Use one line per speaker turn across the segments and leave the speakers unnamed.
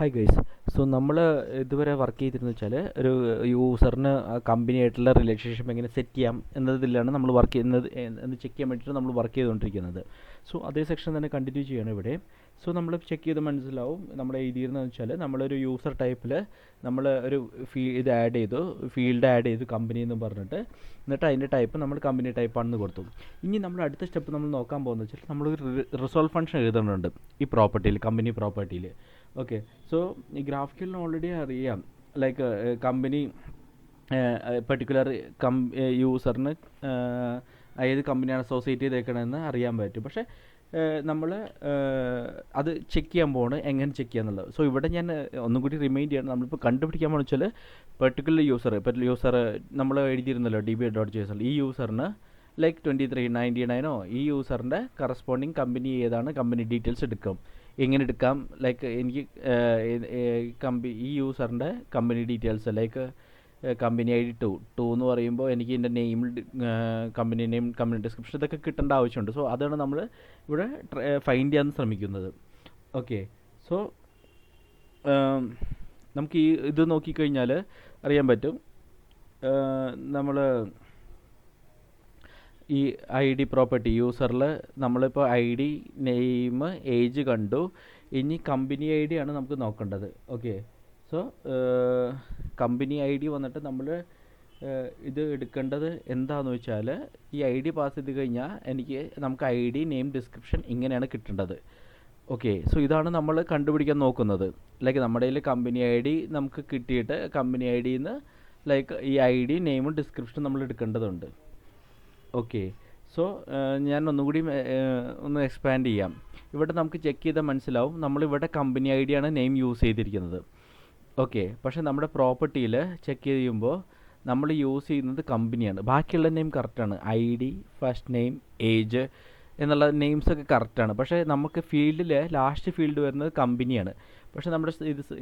Hi guys. So നമ്മൾ ഇതുവരെ work ചെയ്തിരുന്നു വെച്ചാൽ ഒരു യൂസറിന് കമ്പനിയായിട്ടുള്ള റിലേഷൻഷിപ്പ് എങ്ങനെ സെറ്റ് ചെയ്യാം എന്നതിലാണ് നമ്മൾ വർക്ക് ചെയ്യുന്നത് എന്ന് ചെക്ക് ചെയ്യാൻ വേണ്ടിയിട്ട് നമ്മൾ വർക്ക് ചെയ്തുകൊണ്ടിരിക്കുന്നത്. സോ അതേ സെക്ഷൻ തന്നെ കണ്ടിന്യൂ ചെയ്യണം ഇവിടെ. സോ നമ്മൾ ചെക്ക് ചെയ്ത് മനസ്സിലാവും നമ്മൾ എഴുതിയിരുന്നതെന്ന് വെച്ചാൽ നമ്മളൊരു യൂസർ ടൈപ്പിൽ നമ്മൾ ഒരു ഇത് ആഡ് ചെയ്തു, ഫീൽഡ് ആഡ് ചെയ്തു കമ്പനി എന്ന് പറഞ്ഞിട്ട്, എന്നിട്ട് അതിൻ്റെ ടൈപ്പ് നമ്മൾ കമ്പനി ടൈപ്പാണെന്ന് കൊടുത്തു. ഇനി നമ്മൾ അടുത്ത സ്റ്റെപ്പ് നമ്മൾ നോക്കാൻ പോകുന്നത് വെച്ചാൽ നമ്മളൊരു റിസോൾവ് ഫംഗ്ഷൻ എഴുതുന്നുണ്ട് ഈ പ്രോപ്പർട്ടിയിൽ, കമ്പനി പ്രോപ്പർട്ടിയിൽ. ഓക്കെ, സോ ഈ ഗ്രാഫിക്കലിന് ഓൾറെഡി അറിയാം, ലൈക്ക് കമ്പനി പെർട്ടിക്കുലർ യൂസറിന് ഏത് കമ്പനിയാണ് അസോസിയേറ്റ് ചെയ്തേക്കണമെന്ന് അറിയാൻ പറ്റും. പക്ഷേ നമ്മൾ അത് ചെക്ക് ചെയ്യാൻ പോകണം, എങ്ങനെ ചെക്ക് ചെയ്യാന്നുള്ളത്. സോ ഇവിടെ ഞാൻ ഒന്നും കൂടി റിമൈൻഡ് ചെയ്യണം, നമ്മളിപ്പോൾ കണ്ടുപിടിക്കാൻ പോകുന്ന വെച്ചാൽ പെർട്ടിക്കുലർ യൂസർ, ഇപ്പോൾ യൂസർ നമ്മൾ എഴുതിയിരുന്നല്ലോ db.json, ഈ യൂസറിന് ലൈക്ക് 2399 ഈ യൂസറിൻ്റെ കറസ്പോണ്ടിങ് കമ്പനി ഏതാണ്, കമ്പനി ഡീറ്റെയിൽസ് എടുക്കും. എങ്ങനെ എടുക്കാം, ലൈക്ക് എനിക്ക് ഈ യൂസറിൻ്റെ company details like company ID 2 എന്ന് പറയുമ്പോൾ എനിക്ക് എൻ്റെ name, company name, company description ഇതൊക്കെ കിട്ടേണ്ട ആവശ്യമുണ്ട്. സോ അതാണ് നമ്മൾ ഇവിടെ ഫൈൻഡ് ചെയ്യാൻ ശ്രമിക്കുന്നത്. ഓക്കെ, സോ നമുക്ക് ഇത് നോക്കിക്കഴിഞ്ഞാൽ അറിയാൻ പറ്റും, നമ്മൾ ഈ ID പ്രോപ്പർട്ടി യൂസറിൽ നമ്മളിപ്പോൾ ID, നെയിം, ഏജ് കണ്ടു. ഇനി കമ്പനി ID ആണ് നമുക്ക് നോക്കേണ്ടത്. ഓക്കെ, സോ കമ്പനി ID വന്നിട്ട് നമ്മൾ ഇത് എടുക്കേണ്ടത് എന്താണെന്ന് വെച്ചാൽ ഈ ID പാസ് ചെയ്ത് കഴിഞ്ഞാൽ നമുക്ക് ID, നെയിം, ഡിസ്ക്രിപ്ഷൻ ഇങ്ങനെയാണ് കിട്ടേണ്ടത്. ഓക്കെ, സോ ഇതാണ് നമ്മൾ കണ്ടുപിടിക്കാൻ നോക്കുന്നത്. ലൈക്ക് നമ്മുടെ കയ്യിൽ കമ്പനി ID നമുക്ക് കിട്ടിയിട്ട് കമ്പനി IDന്ന് ലൈക്ക് ഈ ID, നെയിമും ഡിസ്ക്രിപ്ഷനും നമ്മൾ എടുക്കേണ്ടതുണ്ട്. ഓക്കെ, സോ ഞാൻ ഒന്നുകൂടി ഒന്ന് എക്സ്പാൻഡ് ചെയ്യാം. ഇവിടെ നമുക്ക് ചെക്ക് ചെയ്താൽ മനസ്സിലാവും, നമ്മളിവിടെ കമ്പനി ID ആണ് നെയിം യൂസ് ചെയ്തിരിക്കുന്നത്. ഓക്കെ, പക്ഷേ നമ്മുടെ പ്രോപ്പർട്ടിയിൽ ചെക്ക് ചെയ്യുമ്പോൾ നമ്മൾ യൂസ് ചെയ്യുന്നത് കമ്പനിയാണ്. ബാക്കിയുള്ള നെയിം കറക്റ്റാണ്, ID, ഫസ്റ്റ് നെയിം, ഏജ് എന്നുള്ള നെയിംസൊക്കെ കറക്റ്റാണ്. പക്ഷേ നമുക്ക് ഫീൽഡിൽ ലാസ്റ്റ് ഫീൽഡ് വരുന്നത് കമ്പനിയാണ്. പക്ഷേ നമ്മുടെ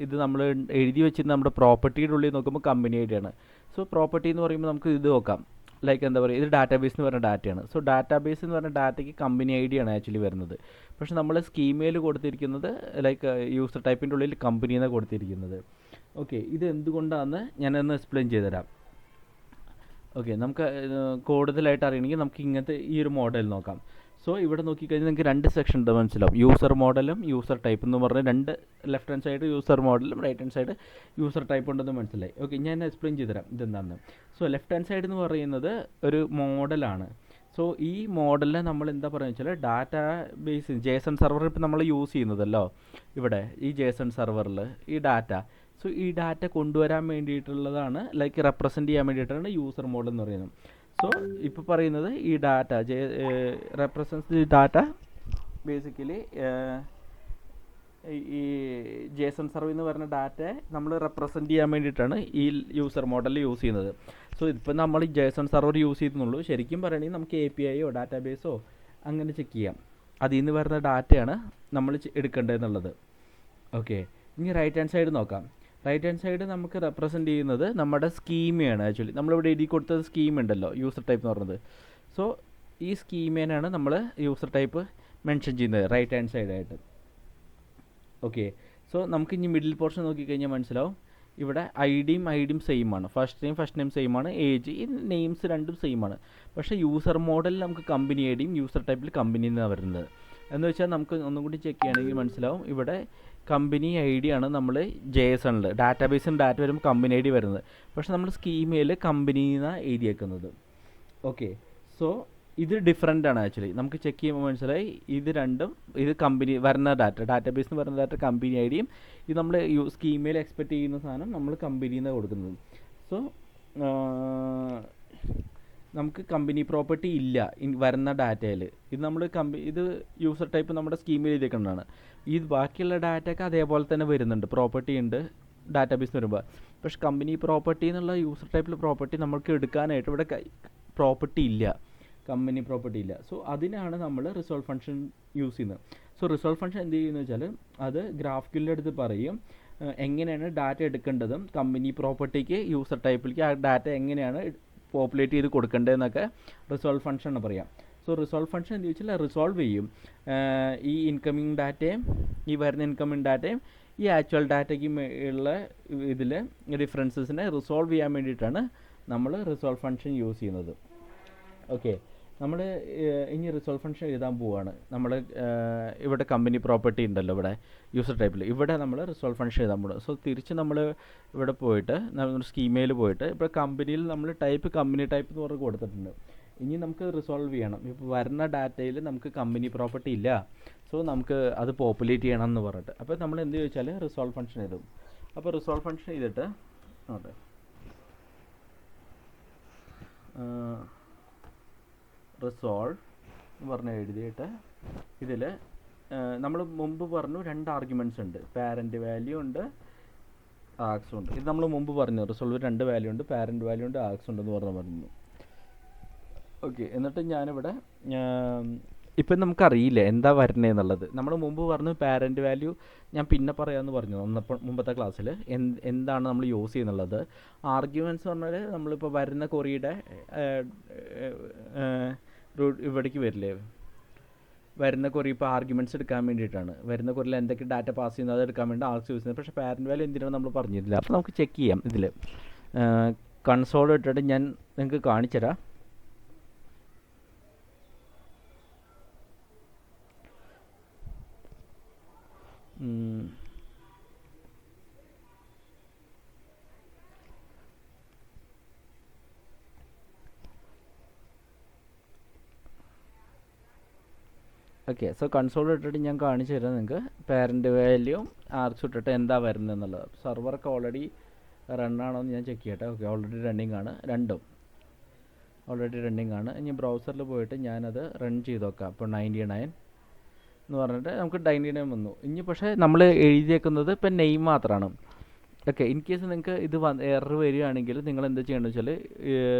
ഇത് നമ്മൾ എഴുതി വെച്ചിരുന്ന നമ്മുടെ പ്രോപ്പർട്ടിയുടെ ഉള്ളിൽ നോക്കുമ്പോൾ കമ്പനി ID ആണ്. സോ പ്രോപ്പർട്ടി എന്ന് പറയുമ്പോൾ നമുക്ക് ഇത് നോക്കാം, ലൈക്ക് എന്താ പറയുക, ഇത് ഡാറ്റാബേസ് എന്ന് പറഞ്ഞ ഡാറ്റയാണ്. സോ ഡാറ്റാബേസ് എന്ന് പറഞ്ഞ ഡാറ്റയ്ക്ക് കമ്പനി ID ആണ് ആക്ച്വലി വരുന്നത്. പക്ഷേ നമ്മൾ സ്കീമയിൽ കൊടുത്തിരിക്കുന്നത് ലൈക്ക് യൂസർ ടൈപ്പിൻ്റെ ഉള്ളിൽ കമ്പനി എന്നാണ് കൊടുത്തിരിക്കുന്നത്. ഓക്കെ, ഇത് എന്തുകൊണ്ടാണെന്ന് ഞാനൊന്ന് എക്സ്പ്ലെയിൻ ചെയ്തുതരാം. ഓക്കെ, നമുക്ക് കൂടുതലായിട്ട് അറിയണമെങ്കിൽ നമുക്ക് ഇങ്ങനത്തെ ഈ ഒരു മോഡൽ നോക്കാം. സോ ഇവിടെ നോക്കിക്കഴിഞ്ഞാൽ നിങ്ങൾക്ക് രണ്ട് സെക്ഷൻ ഉണ്ട് മനസ്സിലാവും, യൂസർ മോഡലും യൂസർ ടൈപ്പ് എന്ന് പറഞ്ഞ് രണ്ട്, ലെഫ്റ്റ് ഹാൻഡ് സൈഡ് യൂസർ മോഡലും right hand side user type ഉണ്ടെന്ന് മനസ്സിലായി. ഓക്കെ, ഞാൻ എക്സ്പ്ലെയിൻ ചെയ്തുതരാം ഇതെന്താണെന്ന്. സോ ലെഫ്റ്റ് ഹാൻഡ് സൈഡ് എന്ന് പറയുന്നത് ഒരു മോഡലാണ്. സോ ഈ മോഡലിനെ നമ്മൾ എന്താ പറയുക വെച്ചാൽ ഡാറ്റാ ബേസ്, JSON സെർവർ ഇപ്പോൾ നമ്മൾ യൂസ് ചെയ്യുന്നതല്ലോ ഇവിടെ ഈ JSON സെർവറിൽ ഈ ഡാറ്റ. സോ ഈ ഡാറ്റ കൊണ്ടുവരാൻ വേണ്ടിയിട്ടുള്ളതാണ്, ലൈക്ക് റെപ്രസെൻറ്റ് ചെയ്യാൻ വേണ്ടിയിട്ടാണ് യൂസർ മോഡൽ എന്ന് പറയുന്നത്. സോ ഇപ്പോൾ പറയുന്നത് ഈ ഡാറ്റ റെപ്രസെൻറ്റ്സ് ഡാറ്റ ബേസിക്കലി ഈ JSON സെർവർ എന്ന് പറഞ്ഞ ഡാറ്റയെ നമ്മൾ റെപ്രസെൻറ്റ് ചെയ്യാൻ വേണ്ടിയിട്ടാണ് ഈ യൂസർ മോഡൽ യൂസ് ചെയ്യുന്നത്. സോ ഇപ്പം നമ്മൾ ഈ JSON സെർവർ യൂസ് ചെയ്യുന്നുള്ളൂ. ശരിക്കും പറയുകയാണെങ്കിൽ നമുക്ക് API ഓ ഡാറ്റാബേസോ അങ്ങനെ ചെക്ക് ചെയ്യാം. അതിൽ നിന്ന് വരുന്ന ഡാറ്റയാണ് നമ്മൾ എടുക്കേണ്ടതെന്നുള്ളത്. ഓക്കെ, ഇനി റൈറ്റ് ഹാൻഡ് സൈഡ് നോക്കാം. റൈറ്റ് ഹാൻഡ് സൈഡ് നമുക്ക് റെപ്രസെൻറ്റ് ചെയ്യുന്നത് നമ്മുടെ സ്കീമയാണ്. ആക്ച്വലി നമ്മളിവിടെ എഴുതി കൊടുത്തത് സ്കീം ഉണ്ടല്ലോ, യൂസർ ടൈപ്പ് എന്ന് പറയുന്നത്. സോ ഈ സ്കീമേനാണ് നമ്മൾ യൂസർ ടൈപ്പ് മെൻഷൻ ചെയ്യുന്നത് റൈറ്റ് ഹാൻഡ് സൈഡായിട്ട്. ഓക്കെ, സോ നമുക്ക് ഇനി മിഡിൽ പോർഷൻ നോക്കിക്കഴിഞ്ഞാൽ മനസ്സിലാവും, ഇവിടെ ഐഡിയും സെയിം ആണ്, ഫസ്റ്റ് നെയിം സെയിം ആണ്, ഏജ്, ഈ നെയിംസ് രണ്ടും സെയിം ആണ്. പക്ഷേ യൂസർ മോഡലിൽ നമുക്ക് കമ്പനി ഐഡിയും യൂസർ ടൈപ്പിൽ കമ്പനി എന്നാണ് വരുന്നത്. എന്ന് വെച്ചാൽ നമുക്ക് ഒന്നും കൂടി ചെക്ക് ചെയ്യുകയാണെങ്കിൽ മനസ്സിലാവും, ഇവിടെ കമ്പനി ID ആണ് നമ്മൾ JSONൽ ഡാറ്റാബേസിൽ ഡാറ്റ വരുമ്പോൾ കമ്പനി ID വരുന്നത്. പക്ഷേ നമ്മൾ സ്കീമയിൽ കമ്പനി എന്നാണ് എഴുതിയേക്കുന്നത്. ഓക്കെ, സോ ഇത് ഡിഫറെൻ്റ് ആണ് ആക്ച്വലി. നമുക്ക് ചെക്ക് ചെയ്യുമ്പോൾ മനസ്സിലായി ഇത് രണ്ടും, ഇത് കമ്പനി വരുന്ന ഡാറ്റാബേസിൽ വരുന്ന ഡാറ്റ കമ്പനി IDയും, ഇത് നമ്മൾ സ്കീമയിൽ എക്സ്പെക്റ്റ് ചെയ്യുന്ന സാധനം നമ്മൾ കമ്പനിന്ന് കൊടുക്കുന്നത്. സോ നമുക്ക് കമ്പനി പ്രോപ്പർട്ടി ഇല്ല വരുന്ന ഡാറ്റയിൽ. ഇത് നമ്മൾ ഇത് യൂസർ ടൈപ്പ് നമ്മുടെ സ്കീമിൽ എഴുതിയേക്കുന്നതാണ്. ഈ ബാക്കിയുള്ള ഡാറ്റയൊക്കെ അതേപോലെ തന്നെ വരുന്നുണ്ട്, പ്രോപ്പർട്ടി ഉണ്ട് ഡാറ്റാബേസിൽ വരുമ്പോൾ. പക്ഷെ കമ്പനി പ്രോപ്പർട്ടി എന്നുള്ള യൂസർ ടൈപ്പിൽ പ്രോപ്പർട്ടി നമുക്ക് എടുക്കാനായിട്ട് ഇവിടെ പ്രോപ്പർട്ടി ഇല്ല, കമ്പനി പ്രോപ്പർട്ടി ഇല്ല. സോ അതിനാണ് നമ്മൾ റിസോൾവ് ഫംഗ്ഷൻ യൂസ് ചെയ്യുന്നത്. സോ റിസോൾവ് ഫംഗ്ഷൻ എന്ത് ചെയ്യുന്നത് വെച്ചാൽ അത് ഗ്രാഫിക്കലിൻ്റെ അടുത്ത് പറയും എങ്ങനെയാണ് ഡാറ്റ എടുക്കേണ്ടതും കമ്പനി പ്രോപ്പർട്ടിക്ക് യൂസർ ടൈപ്പിലേക്ക് ആ ഡാറ്റ എങ്ങനെയാണ് പോപ്പുലേറ്റ് ചെയ്ത് കൊടുക്കേണ്ടതെന്നൊക്കെ റിസോൾവ് ഫംഗ്ഷൻ എന്ന് പറയാം. സോ റിസോൾവ് ഫംഗ്ഷൻ എന്ന് ചോദിച്ചാൽ റിസോൾവ് ചെയ്യും ഈ ഇൻകമിങ് ഡാറ്റയും ഈ വരുന്ന ഇൻകമിങ് ഡാറ്റയും ഈ ആക്ച്വൽ ഡാറ്റയ്ക്ക് ഉള്ള ഇതിൽ ഡിഫറൻസസിനെ റിസോൾവ് ചെയ്യാൻ വേണ്ടിയിട്ടാണ് നമ്മൾ റിസോൾവ് ഫംഗ്ഷൻ യൂസ് ചെയ്യുന്നത്. ഓക്കെ, നമ്മൾ ഇനി റിസോൾവ് ഫംഗ്ഷൻ എഴുതാൻ പോവുകയാണ്. നമ്മൾ ഇവിടെ കമ്പനി പ്രോപ്പർട്ടി ഉണ്ടല്ലോ, ഇവിടെ യൂസർ ടൈപ്പിൽ, ഇവിടെ നമ്മൾ റിസോൾവ് ഫംഗ്ഷൻ എഴുതാൻ പോകുന്നത്. സോ തിരിച്ച് നമ്മൾ ഇവിടെ പോയിട്ട് നമ്മൾ സ്കീമയിൽ പോയിട്ട് ഇപ്പോൾ കമ്പനിയിൽ നമ്മൾ ടൈപ്പ് കമ്പനി ടൈപ്പ് എന്ന് പറഞ്ഞ് കൊടുത്തിട്ടുണ്ട്. ഇനി നമുക്ക് റിസോൾവ് ചെയ്യണം. ഇപ്പോൾ വരുന്ന ഡാറ്റയിൽ നമുക്ക് കമ്പനി പ്രോപ്പർട്ടി ഇല്ല, സോ നമുക്ക് അത് പോപ്പുലേറ്റ് ചെയ്യണം എന്ന് പറഞ്ഞിട്ട്. അപ്പോൾ നമ്മൾ എന്ത് ചോദിച്ചാൽ റിസോൾവ് ഫംഗ്ഷൻ എഴുതും. അപ്പോൾ റിസോൾവ് ഫംഗ്ഷൻ ചെയ്തിട്ട് അതെ റിസോൾവ് എന്ന് പറഞ്ഞ് എഴുതിയിട്ട് ഇതിൽ നമ്മൾ മുമ്പ് പറഞ്ഞു 2 ആർഗ്യുമെൻറ്റ്സ് ഉണ്ട്, പാരൻറ്റ് വാല്യൂ ഉണ്ട്, ആക്സും ഉണ്ട്. ഇത് നമ്മൾ മുമ്പ് പറഞ്ഞു റിസോൾവ് 2 വാല്യൂ ഉണ്ട്, പാരൻറ്റ് വാല്യൂ ഉണ്ട്, ആക്സ് ഉണ്ടെന്ന് പറഞ്ഞു. ഓക്കെ, എന്നിട്ട് ഞാനിവിടെ ഇപ്പം നമുക്കറിയില്ല എന്താ വരുന്നതെന്നുള്ളത്. നമ്മൾ മുമ്പ് പറഞ്ഞു പാരൻറ്റ് വാല്യൂ ഞാൻ പിന്നെ പറയാമെന്ന് പറഞ്ഞു മുമ്പത്തെ ക്ലാസ്സിൽ എന്താണ് നമ്മൾ യൂസ് ചെയ്യുന്നുള്ളത്. ആർഗ്യുമെൻറ്റ്സ് പറഞ്ഞാൽ നമ്മളിപ്പോൾ വരുന്ന കൊറിയുടെ ഇവിടേക്ക് വരില്ലേ, വരുന്ന കൊറി ഇപ്പോൾ ആർഗ്യുമെൻറ്റ്സ് എടുക്കാൻ വേണ്ടിയിട്ടാണ്. വരുന്ന കൊറിയിൽ എന്തൊക്കെ ഡാറ്റ പാസ് ചെയ്യുന്നത് അത് എടുക്കാൻ വേണ്ടി ആർഗ്സ് യൂസ് ചെയ്യുന്നത്. പക്ഷേ പാരൻറ്റ് വാല്യൂ എന്തിനാണ് നമ്മൾ പറഞ്ഞിട്ടില്ല. അപ്പോൾ നമുക്ക് ചെക്ക് ചെയ്യാം. ഇതിൽ കൺസോൾ ഇട്ടിട്ട് ഞാൻ നിങ്ങൾക്ക് കാണിച്ചുതരാം. ഓക്കെ, സോ കൺസോൾ ഇട്ടിട്ട് ഞാൻ കാണിച്ചു തരാം നിങ്ങൾക്ക് പാരൻറ്റ് വാല്യൂം ആർക്സ് ഇട്ടിട്ട് എന്താ വരുന്നത് എന്നുള്ളത്. സെർവർക്ക് ഓൾറെഡി റണ്ണാണോ എന്ന് ഞാൻ ചെക്ക് ചെയ്യട്ടെ. ഓക്കെ, ഓൾറെഡി റണ്ണിങ് ആണ്, രണ്ടും ഓൾറെഡി റണ്ണിങ് ആണ്. ഇനി ബ്രൗസറിൽ പോയിട്ട് ഞാനത് റൺ ചെയ്ത് നോക്കാം. അപ്പോൾ 99 എന്ന് പറഞ്ഞിട്ട് നമുക്ക് 99 വന്നു. ഇനി പക്ഷേ നമ്മൾ എഴുതിയേക്കുന്നത് ഇപ്പം നെയിം മാത്രമാണ്. ഓക്കെ, ഇൻ കേസ് നിങ്ങൾക്ക് ഇത് എറർ വരികയാണെങ്കിൽ നിങ്ങൾ എന്താ ചെയ്യേണ്ടത് വെച്ചാൽ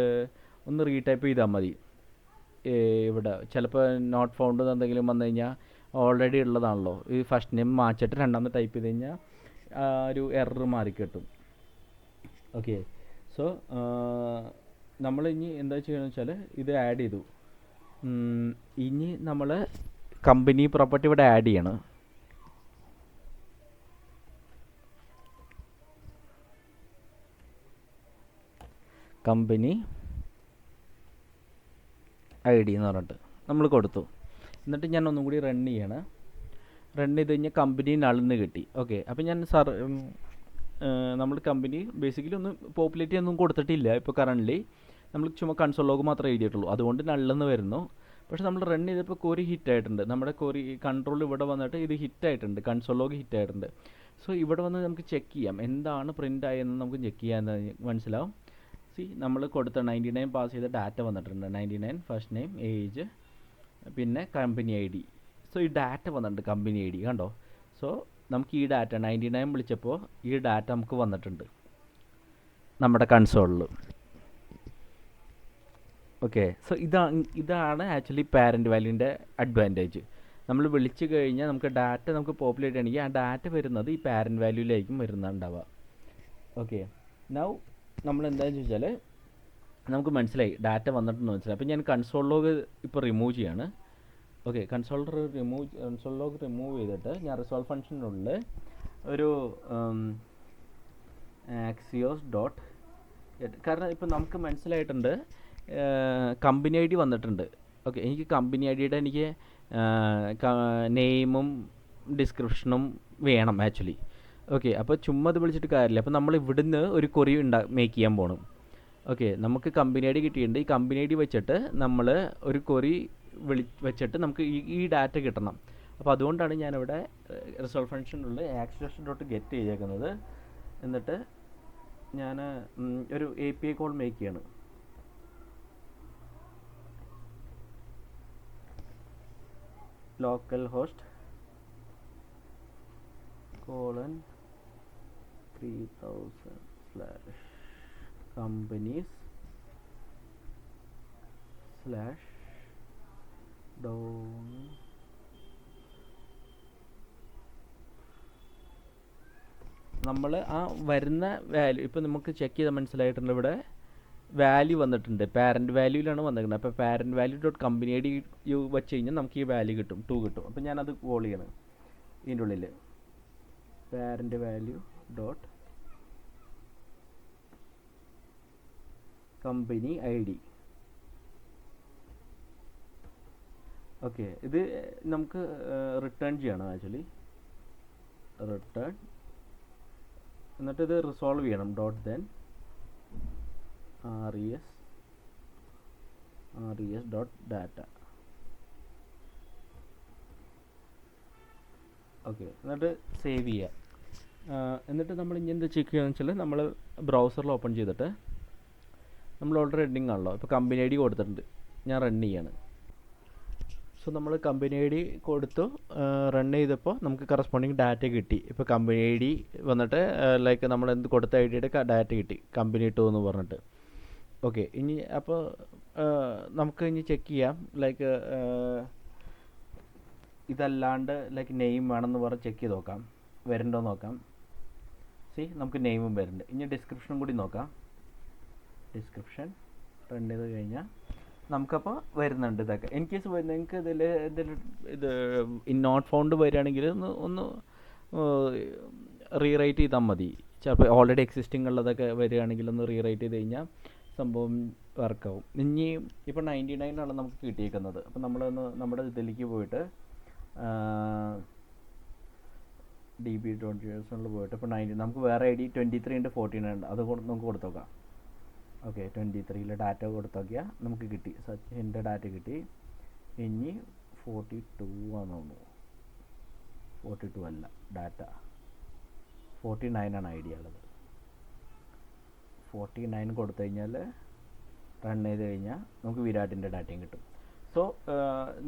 ഒന്ന് റീടൈപ്പ് ചെയ്താൽ മതി. ഇവിടെ ചിലപ്പോൾ നോട്ട് ഫൗണ്ട് എന്തെങ്കിലും വന്നു കഴിഞ്ഞാൽ ഓൾറെഡി ഉള്ളതാണല്ലോ, ഈ ഫസ്റ്റ് നെയിം മാറ്റിയിട്ട് രണ്ടാമത് ടൈപ്പ് ചെയ്ത് കഴിഞ്ഞാൽ ഒരു എറർ മാറിക്കിട്ടും. ഓക്കെ, സോ നമ്മൾ ഇനി എന്താ ചെയ്യുകയെന്ന് വെച്ചാൽ ഇത് ആഡ് ചെയ്തു. ഇനി നമ്മൾ കമ്പനി പ്രോപ്പർട്ടി ഇവിടെ ആഡ് ചെയ്യണം. കമ്പനി ID എന്ന് പറഞ്ഞിട്ട് നമ്മൾ കൊടുത്തു. എന്നിട്ട് ഞാൻ ഒന്നും കൂടി റൺ ചെയ്യണം. റൺ ചെയ്ത് കഴിഞ്ഞാൽ കമ്പനി നള്ളിന്ന് കിട്ടി. ഓക്കെ, അപ്പോൾ ഞാൻ നമ്മൾ കമ്പനി ബേസിക്കലി ഒന്നും പോപ്പുലേറ്റ് ഒന്നും കൊടുത്തിട്ടില്ല. ഇപ്പോൾ കറൻ്റ്ലി നമ്മൾ ചുമ്മാ കൺസോൾ ലോഗ് മാത്രമേ എഴുതിയിട്ടുള്ളൂ, അതുകൊണ്ട് നള്ളെന്ന് വരുന്നു. പക്ഷേ നമ്മൾ റൺ ചെയ്തപ്പോൾ കൊറി ഹിറ്റായിട്ടുണ്ട്. നമ്മുടെ കൊറി കൺട്രോൾ ഇവിടെ വന്നിട്ട് ഇത് ഹിറ്റായിട്ടുണ്ട്, കൺസോൾ ലോഗ് ഹിറ്റായിട്ടുണ്ട്. സോ ഇവിടെ വന്ന് നമുക്ക് ചെക്ക് ചെയ്യാം എന്താണ് പ്രിൻ്റ് ആയെന്ന് നമുക്ക് ചെക്ക് ചെയ്യാൻ മനസ്സിലാവും. നമ്മൾ കൊടുത്ത 99 പാസ് ചെയ്ത ഡാറ്റ വന്നിട്ടുണ്ട്. 99 ഫസ്റ്റ് നെയിം, ഏജ്, പിന്നെ കമ്പനി ID. സോ ഈ ഡാറ്റ വന്നിട്ടുണ്ട്, കമ്പനി ID കണ്ടോ. സോ നമുക്ക് ഈ ഡാറ്റ 99 വിളിച്ചപ്പോൾ ഈ ഡാറ്റ നമുക്ക് വന്നിട്ടുണ്ട് നമ്മുടെ കൺസോളിൽ. ഓക്കെ, സോ ഇതാണ് ആക്ച്വലി പാരൻറ്റ് വാല്യൂൻ്റെ അഡ്വാൻറ്റേജ്. നമ്മൾ വിളിച്ചു കഴിഞ്ഞാൽ നമുക്ക് ഡാറ്റ നമുക്ക് പോപ്പുലേറ്റ് ചെയ്യണമെങ്കിൽ ആ ഡാറ്റ വരുന്നത് ഈ പാരൻറ്റ് വാല്യൂയിലായിരിക്കും വരുന്നുണ്ടാവുക. ഓക്കെ, നൗ നമ്മൾ എന്താണെന്ന് ചോദിച്ചാൽ നമുക്ക് മനസ്സിലായി ഡാറ്റ വന്നിട്ടുണ്ടെന്ന് മനസ്സിലായി. അപ്പോൾ ഞാൻ കൺസോൾ ലോഗ് ഇപ്പോൾ റിമൂവ് ചെയ്യാണ്. ഓക്കെ, കൺസോൾ ലോഗ് റിമൂവ് ചെയ്തിട്ട് ഞാൻ റിസോൾവ് ഫംഗ്ഷനുള്ളിൽ ഒരു ആക്സിയോസ് ഡോട്ട്, കാരണം ഇപ്പോൾ നമുക്ക് മനസ്സിലായിട്ടുണ്ട് കമ്പനി ID വന്നിട്ടുണ്ട്. ഓക്കെ, എനിക്ക് കമ്പനി IDയുടെ എനിക്ക് നെയിമും ഡിസ്ക്രിപ്ഷനും വേണം ആക്ച്വലി. ഓക്കെ, അപ്പോൾ ചുമ്മാ അത് വിളിച്ചിട്ട് കാര്യമില്ല. അപ്പോൾ നമ്മൾ ഇവിടുന്ന് ഒരു കൊറി മേക്ക് ചെയ്യാൻ പോകണം. ഓക്കെ, നമുക്ക് കമ്പനി ID കിട്ടിയിട്ടുണ്ട്. ഈ കമ്പനി ID വെച്ചിട്ട് നമ്മൾ ഒരു കൊറി വെച്ചിട്ട് നമുക്ക് ഈ ഡാറ്റ കിട്ടണം. അപ്പോൾ അതുകൊണ്ടാണ് ഞാനിവിടെ റിസോൾവ് ഫംഗ്ഷനുള്ള ആക്സസ് ഡോട്ട് ഗെറ്റ് ചെയ്തേക്കുന്നത്. എന്നിട്ട് ഞാൻ ഒരു API കോൾ മേക്ക് ചെയ്യണം. ലോക്കൽ ഹോസ്റ്റ് $3000/companies/down നമ്മൾ ആ വരുന്ന വാല്യൂ ഇപ്പോൾ നമുക്ക് ചെക്ക് ചെയ്താൽ മനസ്സിലായിട്ടുണ്ട്. ഇവിടെ വാല്യൂ വന്നിട്ടുണ്ട്, പാരൻറ്റ് വാല്യൂവിലാണ് വന്നിരിക്കുന്നത്. അപ്പോൾ parent value dot company I D വെച്ച് കഴിഞ്ഞാൽ നമുക്ക് ഈ വാല്യൂ കിട്ടും, 2 കിട്ടും. അപ്പോൾ ഞാനത് കോൾ ചെയ്യണം ഇതിൻ്റെ ഉള്ളിൽ, parent value dot company I D. Okay, ഇത് നമുക്ക് റിട്ടേൺ ചെയ്യണം ആക്ച്വലി, റിട്ടേൺ, എന്നിട്ട് ഇത് റിസോൾവ് ചെയ്യണം. Dot then res dot data. Okay, എന്നിട്ട് സേവ് ചെയ്യുക. എന്നിട്ട് നമ്മൾ ഇനി എന്താ ചെക്ക് ചെയ്യുകയെന്ന് വെച്ചാൽ, നമ്മൾ ബ്രൗസറിൽ ഓപ്പൺ ചെയ്തിട്ട് നമ്മൾ ഓൾറെഡി റണ്ണിങ് ആണല്ലോ, ഇപ്പോൾ കമ്പനി ഐ ഡി കൊടുത്തിട്ടുണ്ട്, ഞാൻ റൺ ചെയ്യാണ്. സോ നമ്മൾ കമ്പനി ഐ ഡി കൊടുത്തു, റൺ ചെയ്തപ്പോൾ നമുക്ക് കറസ്പോണ്ടിങ് ഡാറ്റ കിട്ടി. ഇപ്പോൾ കമ്പനി ഐ ഡി വന്നിട്ട് ലൈക്ക് നമ്മൾ എന്ത് കൊടുത്ത ഐ ഡിയുടെ ഡാറ്റ കിട്ടി, കമ്പനി 2 എന്ന് പറഞ്ഞിട്ട്. ഓക്കെ, ഇനി അപ്പോൾ നമുക്ക് ഇനി ചെക്ക് ചെയ്യാം, ലൈക്ക് ഇതല്ലാണ്ട് ലൈക്ക് നെയിം വേണമെന്ന് പറഞ്ഞ് ചെക്ക് ചെയ്ത് നോക്കാം, വരുന്നുണ്ടോ നോക്കാം. നമുക്ക് നെയിമും വരുന്നുണ്ട്. ഇനി ഡിസ്ക്രിപ്ഷനും കൂടി നോക്കാം. ഡിസ്ക്രിപ്ഷൻ റൺ ചെയ്ത് കഴിഞ്ഞാൽ നമുക്കപ്പോൾ വരുന്നുണ്ട് ഇതൊക്കെ. ഇൻ കേസ് നിങ്ങൾക്ക് ഇതിൽ ഇത് നോട്ട് ഫൗണ്ട് വരികയാണെങ്കിൽ ഒന്ന് റീറൈറ്റ് ചെയ്താൽ മതി. ചിലപ്പോൾ ഓൾറെഡി എക്സിസ്റ്റിംഗ് ഉള്ളതൊക്കെ വരികയാണെങ്കിൽ ഒന്ന് റീറൈറ്റ് ചെയ്ത് കഴിഞ്ഞാൽ സംഭവം വർക്കാവും. ഇനി ഇപ്പോൾ 99 ആണ് നമുക്ക് കിട്ടിയേക്കുന്നത്. അപ്പോൾ നമ്മളൊന്ന് നമ്മുടെ ഇതിലേക്ക് പോയിട്ട് db.json പോയിട്ട് ഇപ്പോൾ 90 നമുക്ക് വേറെ ഐ ഡി 23 ഉണ്ട്, 14 ഉണ്ട്, അത് നമുക്ക് കൊടുത്തു നോക്കാം. ഓക്കെ, 23 ഡാറ്റ കൊടുത്തു നോക്കിയാൽ നമുക്ക് കിട്ടി, എൻ്റെ ഡാറ്റ കിട്ടി. ഇനി 42 ആണെന്ന് തോന്നുന്നു, 42 അല്ല, ഡാറ്റ 49 ആണ് ഐ ഡി ഉള്ളത്. 49 കൊടുത്തു കഴിഞ്ഞാൽ റൺ ചെയ്ത് കഴിഞ്ഞാൽ നമുക്ക് വിരാട്ടിൻ്റെ ഡാറ്റയും കിട്ടും. സോ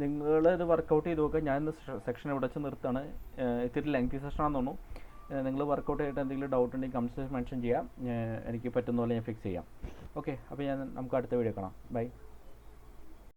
നിങ്ങളിത് വർക്കൗട്ട് ചെയ്ത് നോക്കുക. ഞാൻ സെക്ഷൻ ഇവിടെ വെച്ച് നിർത്താണ്, ഇത്തിരി ലെങ്തി സെഷനാണെന്ന് തോന്നുന്നു. നിങ്ങൾ വർക്കൗട്ട് ചെയ്തിട്ട് എന്തെങ്കിലും ഡൗട്ട് ഉണ്ടെങ്കിൽ കമൻറ്റ്സ് മെൻഷൻ ചെയ്യാം, എനിക്ക് പറ്റുന്ന പോലെ ഞാൻ ഫിക്സ് ചെയ്യാം. ഓക്കെ, അപ്പോൾ നമുക്ക് അടുത്ത വീഡിയോ കാണാം. ബൈ.